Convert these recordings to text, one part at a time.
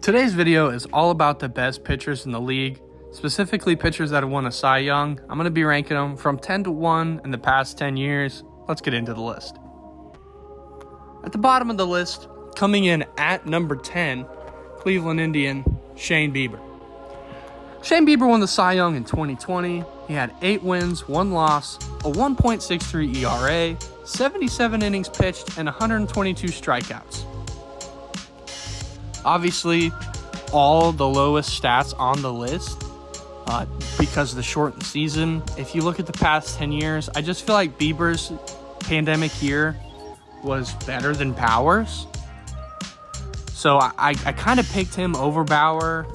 Today's video is all about the best pitchers in the league, specifically pitchers that have won a Cy Young. I'm going to be ranking them from 10 to 1 in the past 10 years. Let's get into the list. At the bottom of the list, coming in at number 10, Cleveland Indian, Shane Bieber. Shane Bieber won the Cy Young in 2020. He had 8 wins, 1 loss, a 1.63 ERA, 77 innings pitched, and 122 strikeouts. Obviously, all the lowest stats on the list because of the shortened season. If you look at the past 10 years, I just feel like Bieber's pandemic year was better than Bauer's. So I kind of picked him over Bauer.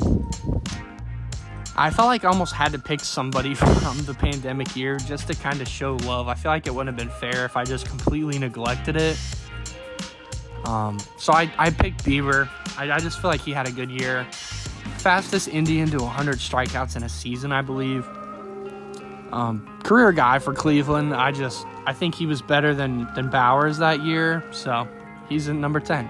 I felt like I almost had to pick somebody from the pandemic year just to kind of show love. I feel like it wouldn't have been fair if I just completely neglected it. So I picked Bieber. I just feel like he had a good year. Fastest Indian to 100 strikeouts in a season, I believe. Career guy for Cleveland. I think he was better than Bauer's that year, so he's in number 10.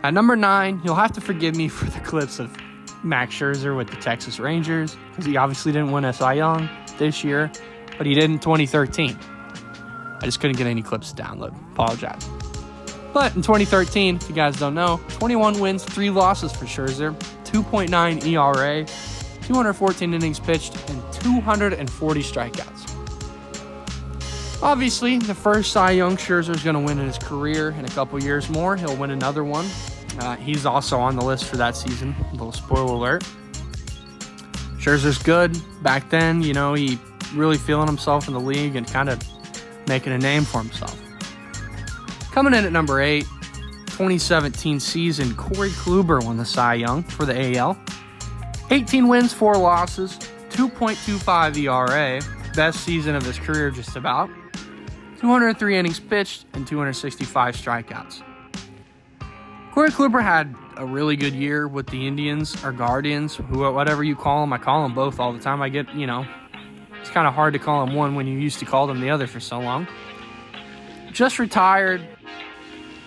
At number 9, you'll have to forgive me for the clips of Max Scherzer with the Texas Rangers, because he obviously didn't win a Cy Young this year, but he did in 2013. I just couldn't get any clips to download. Apologize. But in 2013, if you guys don't know, 21 wins, 3 losses for Scherzer, 2.9 ERA, 214 innings pitched, and 240 strikeouts. Obviously, the first Cy Young Scherzer is going to win in his career. In a couple years more, he'll win another one. He's also on the list for that season. A little spoiler alert. Scherzer's good. Back then, he really feeling himself in the league and kind of making a name for himself. Coming in at number 8, 2017 season, Corey Kluber won the Cy Young for the AL. 18 wins, 4 losses, 2.25 ERA, best season of his career just about. 203 innings pitched and 265 strikeouts. Corey Kluber had a really good year with the Indians or Guardians, whatever you call them. I call them both all the time. I get, it's kind of hard to call them one when you used to call them the other for so long. Just retired,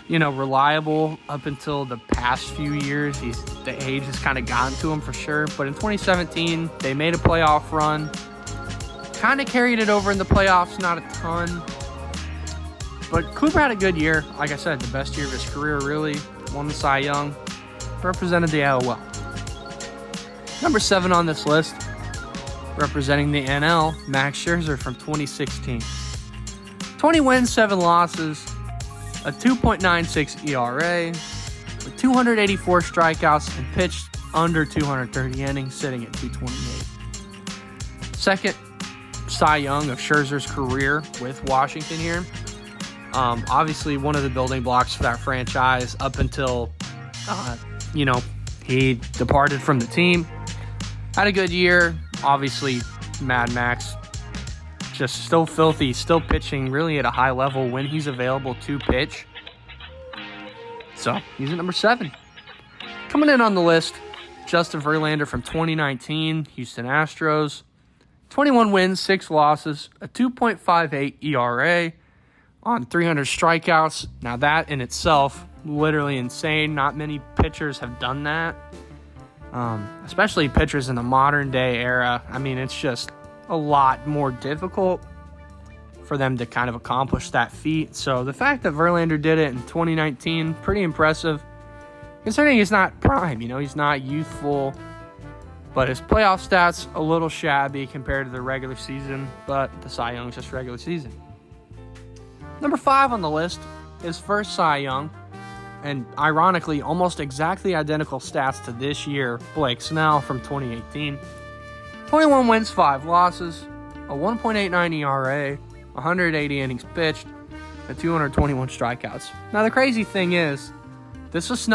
reliable up until the past few years. The age has kind of gotten to him for sure. But in 2017, they made a playoff run. Kind of carried it over in the playoffs, not a ton. But Kluber had a good year. Like I said, the best year of his career, really. Won the Cy Young. Represented the AL well. Number 7 on this list, representing the NL, Max Scherzer from 2016. 20 wins, 7 losses, a 2.96 ERA, with 284 strikeouts, and pitched under 230 innings, sitting at 228. Second Cy Young of Scherzer's career with Washington here. Obviously, one of the building blocks for that franchise up until, he departed from the team. Had a good year. Obviously, Mad Max, just still filthy, still pitching really at a high level when he's available to pitch. So, he's at number 7. Coming in on the list, Justin Verlander from 2019, Houston Astros. 21 wins, 6 losses, a 2.58 ERA on 300 strikeouts. Now that in itself, literally insane. Not many pitchers have done that, especially pitchers in the modern day era. I mean, it's just a lot more difficult for them to kind of accomplish that feat. So the fact that Verlander did it in 2019, pretty impressive. Considering he's not prime, he's not youthful, but his playoff stats a little shabby compared to the regular season, but the Cy Young's just regular season. Number 5 on the list is first Cy Young, and ironically, almost exactly identical stats to this year, Blake Snell from 2018. 21 wins, 5 losses, a 1.89 ERA, 180 innings pitched, and 221 strikeouts. Now the crazy thing is, this was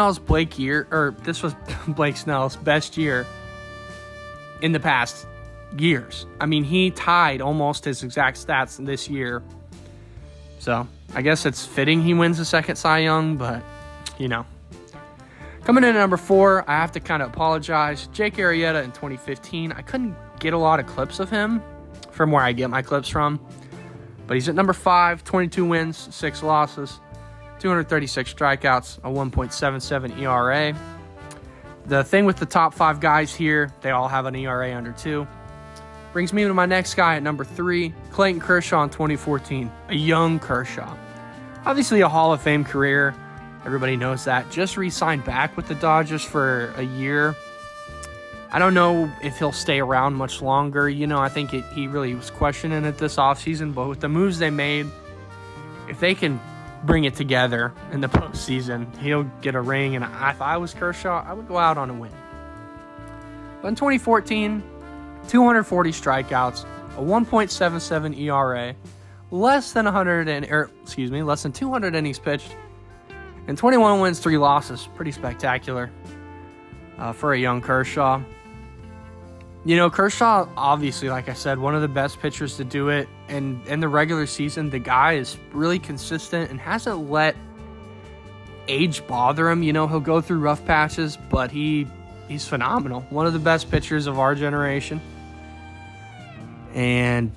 Blake Snell's best year in the past years. I mean, he tied almost his exact stats this year. So, I guess it's fitting he wins the second Cy Young, but, Coming in at number 4, I have to kind of apologize. Jake Arrieta in 2015. I couldn't get a lot of clips of him from where I get my clips from. But he's at number 5, 22 wins, 6 losses, 236 strikeouts, a 1.77 ERA. The thing with the top 5 guys here, they all have an ERA under 2. Brings me to my next guy at number 3, Clayton Kershaw in 2014. A young Kershaw. Obviously a Hall of Fame career. Everybody knows that. Just re-signed back with the Dodgers for a year. I don't know if he'll stay around much longer. I think he really was questioning it this offseason. But with the moves they made, if they can bring it together in the postseason, he'll get a ring. And if I was Kershaw, I would go out on a win. But in 2014, 240 strikeouts, a 1.77 ERA, less than 200 innings pitched, and 21 wins, 3 losses. Pretty spectacular for a young Kershaw. Kershaw, obviously, like I said, one of the best pitchers to do it. And in the regular season, the guy is really consistent and hasn't let age bother him. He'll go through rough patches, but he's phenomenal. One of the best pitchers of our generation. And,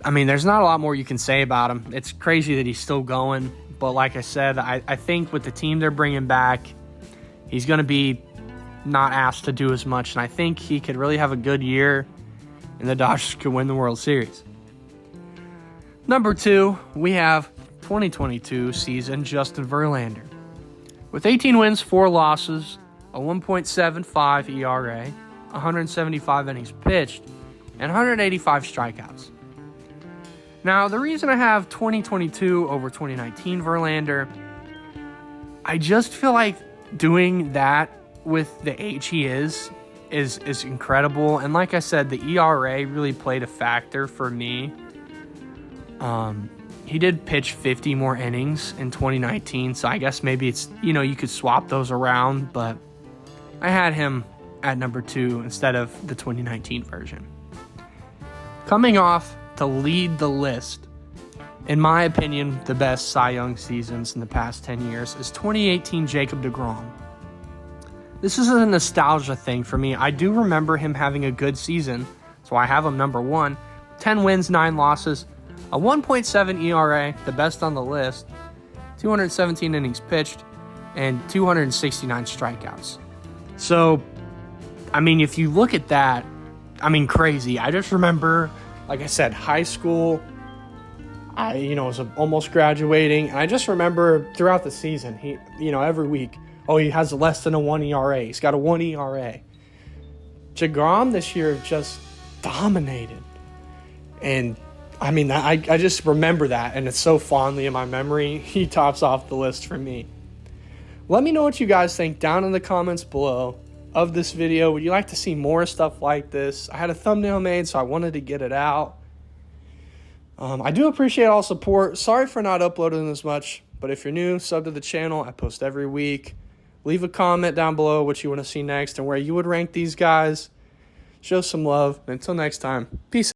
there's not a lot more you can say about him. It's crazy that he's still going. But like I said, I think with the team they're bringing back, he's going to be not asked to do as much. And I think he could really have a good year, and the Dodgers could win the World Series. Number 2, we have 2022 season Justin Verlander. With 18 wins, 4 losses, a 1.75 ERA, 175 innings pitched, and 185 strikeouts. Now, the reason I have 2022 over 2019 Verlander, I just feel like doing that with the age he is incredible. And like I said, the ERA really played a factor for me. He did pitch 50 more innings in 2019, so I guess maybe it's, you could swap those around, but I had him at number 2 instead of the 2019 version. Coming off to lead the list, in my opinion, the best Cy Young seasons in the past 10 years is 2018 Jacob DeGrom. This is a nostalgia thing for me. I do remember him having a good season, so I have him number 1. 10 wins, 9 losses, a 1.7 ERA, the best on the list, 217 innings pitched, and 269 strikeouts. So, if you look at that, crazy. I just remember, like I said, high school, I was almost graduating, and I just remember throughout the season, he, every week, he has less than a 1 ERA. He's got a 1 ERA. DeGrom this year just dominated. And, I just remember that, and it's so fondly in my memory. He tops off the list for me. Let me know what you guys think down in the comments below of this video. Would you like to see more stuff like this? I had a thumbnail made, so I wanted to get it out. I do appreciate all support. Sorry for not uploading as much, but if you're new, sub to the channel. I post every week. Leave a comment down below what you want to see next and where you would rank these guys. Show some love. Until next time, peace.